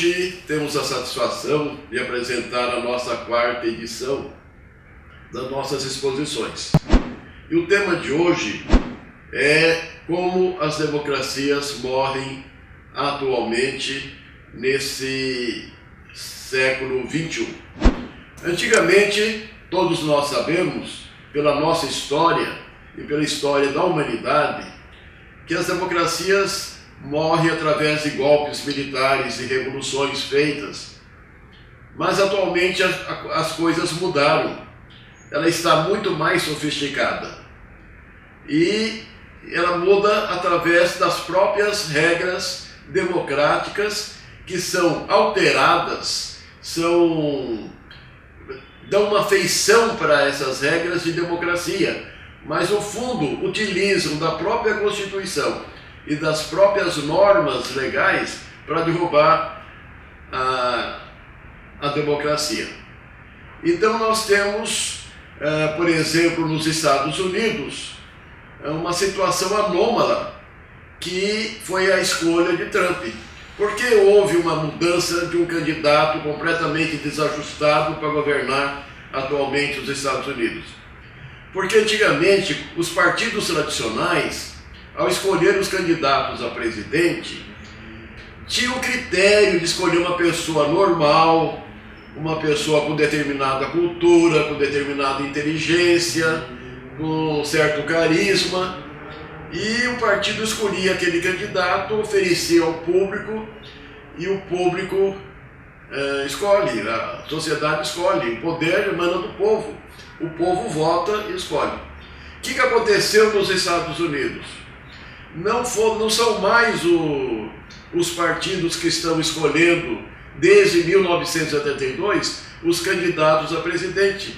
Hoje temos a satisfação de apresentar a nossa quarta edição das nossas exposições. E o tema de hoje é como as democracias morrem atualmente nesse século XXI. Antigamente, todos nós sabemos, pela nossa história e pela história da humanidade, que as democracias morrem através de golpes militares e revoluções feitas. Mas atualmente as coisas mudaram. Ela está muito mais sofisticada. E ela muda através das próprias regras democráticas que são alteradas, dão uma feição para essas regras de democracia, mas no fundo utilizam da própria Constituição e das próprias normas legais para derrubar a democracia. Então nós temos, por exemplo, nos Estados Unidos, uma situação anômala que foi a escolha de Trump. Porque houve uma mudança de um candidato completamente desajustado para governar atualmente os Estados Unidos? Porque antigamente os partidos tradicionais, ao escolher os candidatos a presidente, tinham o critério de escolher uma pessoa normal, uma pessoa com determinada cultura, com determinada inteligência, com certo carisma, e o partido escolhia aquele candidato, oferecia ao público, e o público escolhe, a sociedade escolhe, o poder emana do povo, o povo vota e escolhe. O que aconteceu nos Estados Unidos? Não são mais os partidos que estão escolhendo, desde 1972, os candidatos a presidente.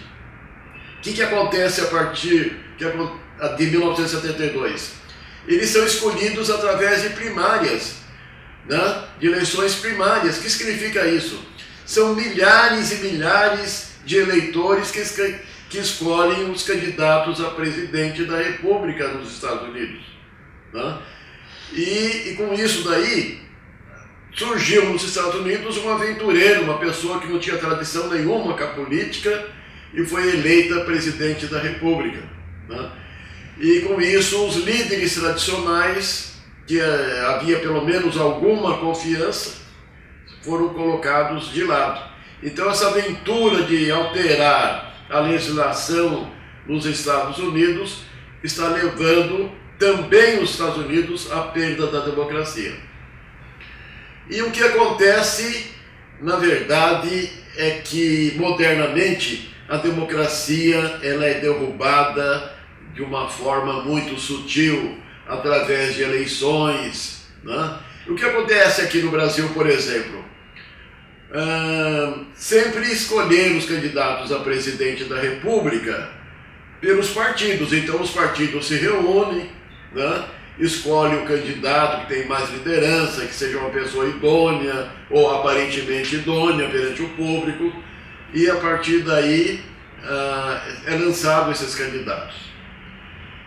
O que acontece a partir de 1972? Eles são escolhidos através de primárias, né? De eleições primárias. O que significa isso? São milhares e milhares de eleitores que escolhem os candidatos a presidente da República nos Estados Unidos, né? E com isso daí, surgiu nos Estados Unidos um aventureiro, uma pessoa que não tinha tradição nenhuma com a política e foi eleita presidente da República, né? E com isso os líderes tradicionais, que havia pelo menos alguma confiança, foram colocados de lado. Então essa aventura de alterar a legislação nos Estados Unidos está levando também os Estados Unidos à perda da democracia. E o que acontece, na verdade, é que modernamente a democracia ela é derrubada de uma forma muito sutil, através de eleições, né? O que acontece aqui no Brasil, por exemplo? Sempre escolheram os candidatos a presidente da República pelos partidos. Então os partidos se reúnem, né? Escolhe o candidato que tem mais liderança, que seja uma pessoa idônea ou aparentemente idônea perante o público, e a partir daí é lançado esses candidatos.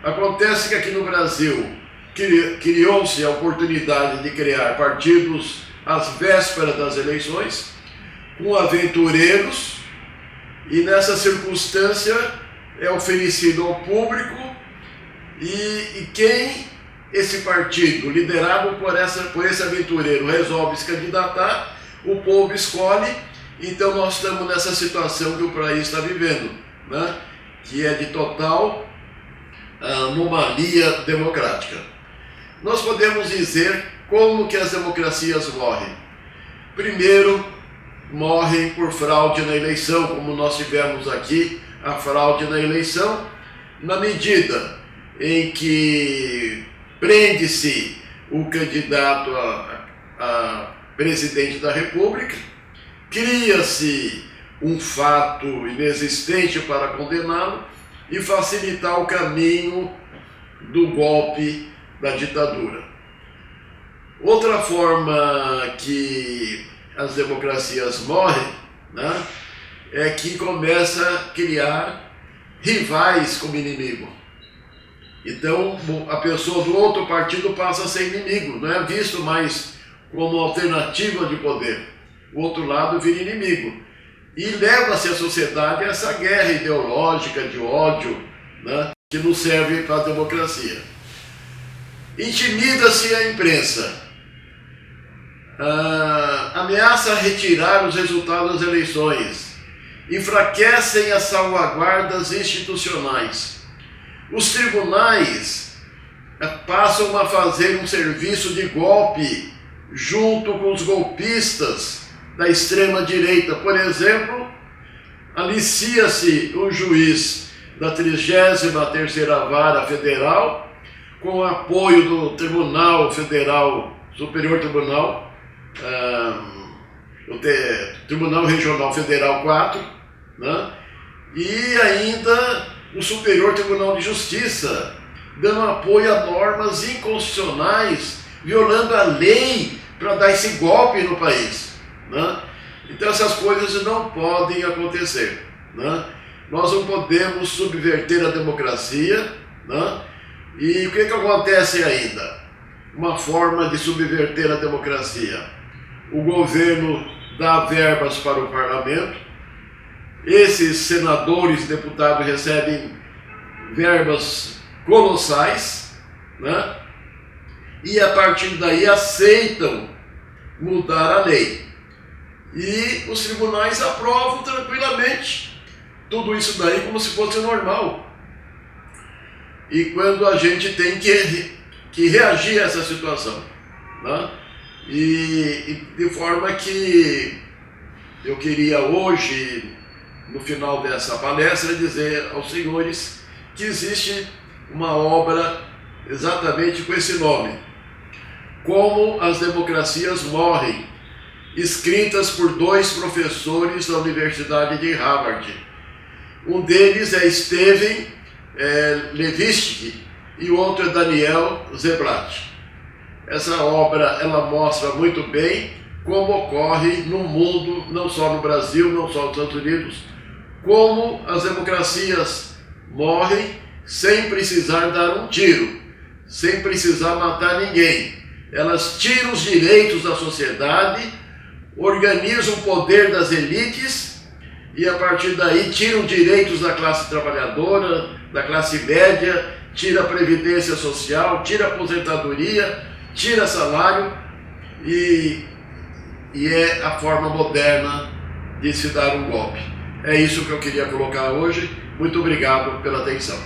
Acontece que aqui no Brasil criou-se a oportunidade de criar partidos às vésperas das eleições, com aventureiros, e nessa circunstância é oferecido ao público, e quem esse partido, liderado por esse aventureiro, resolve se candidatar, o povo escolhe. Então nós estamos nessa situação que o país está vivendo, né? Que é de total anomalia democrática. Nós podemos dizer como que as democracias morrem. Primeiro, morrem por fraude na eleição, como nós tivemos aqui a fraude na eleição, na medida em que prende-se o candidato a presidente da República, cria-se um fato inexistente para condená-lo e facilitar o caminho do golpe da ditadura. Outra forma que as democracias morrem, né, é que começa a criar rivais como inimigo. Então a pessoa do outro partido passa a ser inimigo, não é visto mais como alternativa de poder. o outro lado vira inimigo. E leva-se a sociedade a essa guerra ideológica de ódio, né, que não serve para a democracia. Intimida-se a imprensa. Ameaça retirar os resultados das eleições. Enfraquecem as salvaguardas institucionais. Os tribunais passam a fazer um serviço de golpe junto com os golpistas da extrema-direita. Por exemplo, alicia-se um juiz da 33ª Vara Federal com apoio do Tribunal Federal, Superior Tribunal, Tribunal Regional Federal 4, né? E ainda o Superior Tribunal de Justiça, dando apoio a normas inconstitucionais, violando a lei para dar esse golpe no país, né? Então essas coisas não podem acontecer, né? Nós não podemos subverter a democracia, né? E o que acontece ainda? Uma forma de subverter a democracia. O governo dá verbas para o parlamento, esses senadores e deputados recebem verbas colossais, né? E a partir daí aceitam mudar a lei. E os tribunais aprovam tranquilamente tudo isso daí como se fosse normal. E quando a gente tem que reagir a essa situação, né? E de forma que eu queria hoje, no final dessa palestra, dizer aos senhores que existe uma obra exatamente com esse nome: Como as Democracias Morrem, escritas por 2 professores da Universidade de Harvard. Um deles é Steven Levitsky e o outro é Daniel Zebrat. Essa obra ela mostra muito bem como ocorre no mundo, não só no Brasil, não só nos Estados Unidos, como as democracias morrem sem precisar dar um tiro, sem precisar matar ninguém. Elas tiram os direitos da sociedade, organizam o poder das elites e a partir daí tiram direitos da classe trabalhadora, da classe média, tira a previdência social, tira a aposentadoria, tira salário e é a forma moderna de se dar um golpe. É isso que eu queria colocar hoje. Muito obrigado pela atenção.